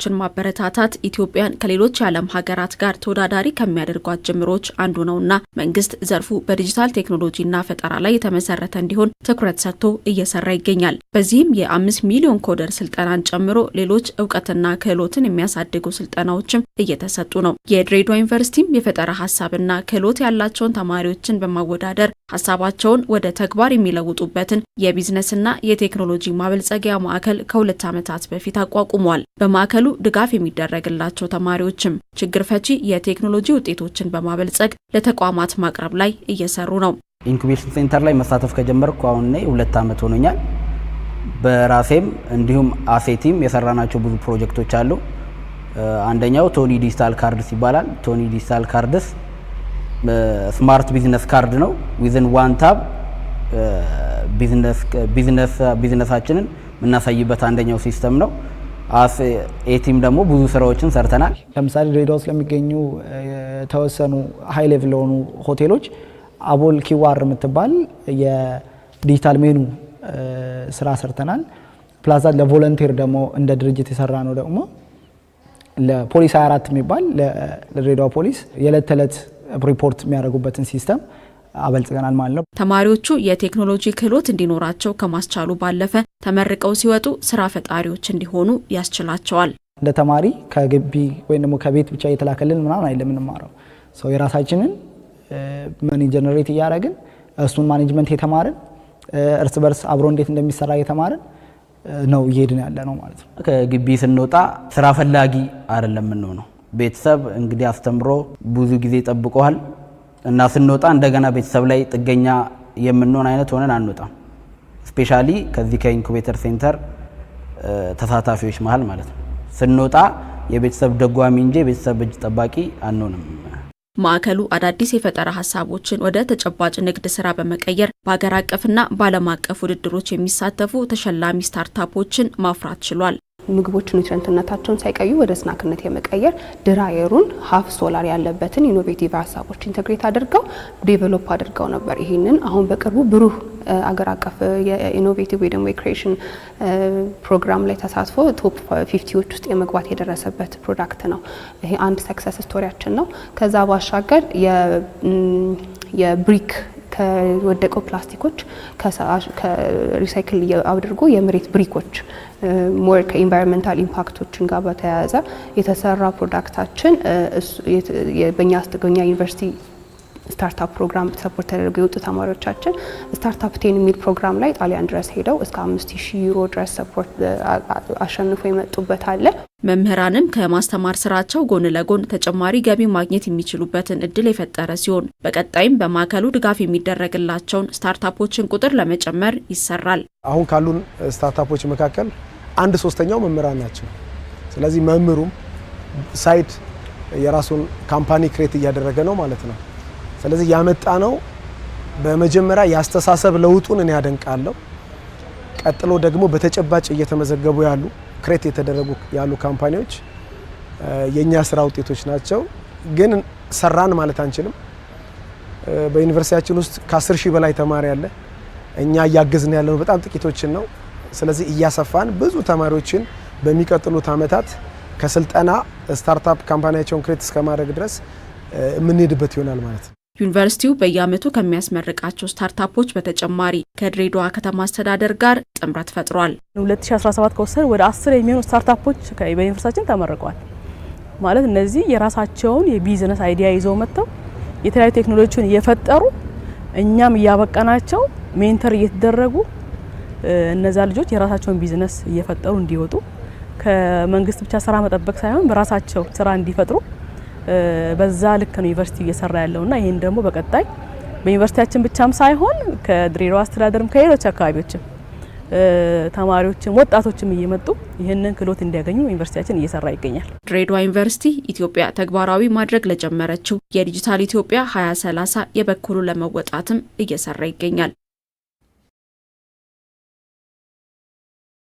ስታርታፖችን ማበረታታት ኢትዮጵያን ከሌሎች የዓለም ሀገራት ጋር ተወዳዳሪ ከሚያደርጓት ጅምሮች አንዱ ነውና መንግስት ዘርፉ በዲጂታል ቴክኖሎጂና ፈጠራ ላይ የተመሰረተ እንዲሆን ትኩረት ሰጥቶ እየሰራ ይገኛል። በዚህም የ5 ሚሊዮን ኮደር ስልጠናን ጨምሮ ሌሎች እውቀትና ክህሎትን የሚያሳድጉ ስልጠናዎችም እየተሰጡ ነው። የድሬዳዋ ዩኒቨርሲቲም የፈጠራ ሀሳብና ክህሎት ያላቸውን ተማሪዎችን በማወዳደር ሀሳባቸውን ወደ ተግባር የሚለውጡበትን የቢዝነስና የቴክኖሎጂ ማበልጸጊያ ማዕከል ከ2 ዓመታት በፊት አቋቁሟል። በማዕከሉ ድጋፍ የሚደረግላቸው ተማሪዎችም ችግር ፈቺ የቴክኖሎጂ ውጤቶችን በማበልጸግ ለተቋማት ማቅረብ ላይ እየሰሩ ነው። ኢንኩቤሽን ሴንተር ላይ መሳተፍ ከጀመርኩ አሁን 2 ዓመት ሆኖኛል። በራሴም እንዲሁም አሴቲም የሰራናቸው ብዙ ፕሮጀክቶች አሉ። አንደኛው ቶኒ ዲጂታል ካርድስ ይባላል። ቶኒ ዲጂታል ካርድስ ስማርት ቢዝነስ ካርድ ነው። ዊዝን ዋን ታብ ቢዝነሳችንን የምናሳይበት አንደኛው ሲስተም ነው። ኤቲም ደግሞ ብዙ ስራዎችን ሰርተናል። ለምሳሌ ድሬዳዋ ውስጥ ለሚገኙ የተወሰኑ ሃይ ሌቭል ለሆኑ ሆቴሎች አቦል ኪዋር የምትባል የዲጂታል ሜኑ ስራ ሰርተናል። ፕላዛ ለቮለንቲር ደግሞ እንደ ድርጅት የሰራ ነው። ደግሞ ለፖሊስ 24 የሚባል ለድሬዳዋ ፖሊስ የዕለት ተዕለት ሪፖርት የሚያደርጉበትን ሲስተም አበልጽገናል ማለት ነው። ተማሪዎቹ የቴክኖሎጂ ክህሎት እንዲኖራቸው ከማስቻሉ ባለፈ ተመርቀው ሲወጡ ስራ ፈጣሪዎች እንዲሆኑ ያስችላቸዋል። እንደ ተማሪ ከግቢ ወይም ደግሞ ከቤት ብቻ እየተላከልን ምናምን አይደለም የምንማረው። የራሳችንን መኒ ጀነሬት እያደረግን እሱን ማኔጅመንት የተማርን እርስ በርስ አብሮ እንዴት እንደሚሰራ የተማርን ነው እየሄድን ያለ ነው ማለት ነው። ከግቢ ስንወጣ ስራ ፈላጊ አይደለም የምንሆነው። ቤተሰብ እንግዲህ አስተምሮ ብዙ ጊዜ ጠብቀዋል እና ስንወጣ እንደገና ቤተሰብ ላይ ጥገኛ የምንሆን አይነት ሆነን አንወጣም። ስፔሻሊ ከዚህ ከኢንኩቤተር ሴንተር ተሳታፊዎች መሃል ማለት ነው። ስንወጣ የቤተሰብ ደጓሚ እንጂ የቤተሰብ እጅ ጠባቂ አንሆንም። ማዕከሉ አዳዲስ የፈጠራ ሀሳቦችን ወደ ተጨባጭ ንግድ ስራ በመቀየር በአገር አቀፍና በዓለም አቀፍ ውድድሮች የሚሳተፉ ተሸላሚ ስታርታፖችን ማፍራት ችሏል። ምግቦች ኒውትሪየንትነታቸውን ሳይቀዩ ወደ ስናክነት የመቀየር ድራየሩን ሀፍ ሶላር ያለበትን ኢኖቬቲቭ ሀሳቦች ኢንተግሬት አድርገው ዴቨሎፕ አድርገው ነበር። ይህንን አሁን በቅርቡ ብሩህ አገር አቀፍ የኢኖቬቲቭ ወይ ደግሞ የክሬሽን ፕሮግራም ላይ ተሳትፎ ቶፕ 50ዎች ውስጥ የመግባት የደረሰበት ፕሮዳክት ነው። ይሄ አንድ ሰክሰስ ስቶሪያችን ነው። ከዛ ባሻገር የብሪክ ከወደቀው ፕላስቲኮች ከሪሳይክል አድርጎ የመሬት ብሪኮች ሞር ከኢንቫይሮንመንታል ኢምፓክቶችን ጋር በተያያዘ የተሰራ ፕሮዳክታችን በእኛ ዩኒቨርሲቲ ስታርታፕ ፕሮግራም ሰፖርት ተደርገው የወጡ ተማሪዎቻችን ስታርታፕ 10 የሚል ፕሮግራም ላይ ጣሊያን ድረስ ሄደው እስከ 5000 ዩሮ ድረስ ሰፖርት አሸንፎ የመጡበት አለ። መምህራንም ከማስተማር ስራቸው ጎን ለጎን ተጨማሪ ገቢ ማግኘት የሚችሉበትን እድል የፈጠረ ሲሆን በቀጣይም በማዕከሉ ድጋፍ የሚደረግላቸውን ስታርታፖችን ቁጥር ለመጨመር ይሰራል። አሁን ካሉን ስታርታፖች መካከል 1/3 መምህራን ናቸው። ስለዚህ መምህሩም ሳይድ የራሱን ካምፓኒ ክሬት እያደረገ ነው ማለት ነው። ስለዚህ ያመጣ ነው በመጀመሪያ ያስተሳሰብ ለውጡን እኔ ያደንቃለሁ። ቀጥሎ ደግሞ በተጨባጭ እየተመዘገቡ ያሉ ክሬት የተደረጉ ያሉ ካምፓኒዎች የኛ ስራ ውጤቶች ናቸው። ግን ሰራን ማለት አንችልም። በዩኒቨርሲቲያችን ውስጥ ከ10,000 በላይ ተማሪ አለ። እኛ እያገዝን ያለው በጣም ጥቂቶችን ነው። ስለዚህ እያሰፋን ብዙ ተማሪዎችን በሚቀጥሉት አመታት ከስልጠና ስታርታፕ ካምፓኒያቸውን ክሬት እስከማድረግ ድረስ የምንሄድበት ይሆናል ማለት ነው። ዩኒቨርሲቲው በየዓመቱ ከሚያስመርቃቸው ስታርታፖች በተጨማሪ ከድሬዳዋ ከተማ አስተዳደር ጋር ጥምረት ፈጥሯል። 2017 ከወሰን ወደ 10 የሚሆኑ ስታርታፖች በዩኒቨርሲቲያችን ተመርቀዋል። ማለት እነዚህ የራሳቸውን የቢዝነስ አይዲያ ይዘው መጥተው የተለያዩ ቴክኖሎጂዎችን እየፈጠሩ እኛም እያበቃናቸው ሜንተር እየተደረጉ እነዛ ልጆች የራሳቸውን ቢዝነስ እየፈጠሩ እንዲወጡ ከመንግስት ብቻ ስራ መጠበቅ ሳይሆን በራሳቸው ስራ እንዲፈጥሩ በዛ ልክ ነው ዩኒቨርሲቲ እየሰራ ያለውና ይሄን ደግሞ በቀጣይ በዩኒቨርሲቲያችን ብቻም ሳይሆን ከድሬዳዋ አስተዳደርም ከሌሎች አካባቢዎችም ተማሪዎችም ወጣቶችም እየመጡ ይሄንን ክህሎት እንዲያገኙ ዩኒቨርሲቲያችን እየሰራ ይገኛል። ድሬዳዋ ዩኒቨርሲቲ ኢትዮጵያ ተግባራዊ ማድረግ ለጀመረችው የዲጂታል ኢትዮጵያ 2030 የበኩሉ ለመወጣትም እየሰራ ይገኛል።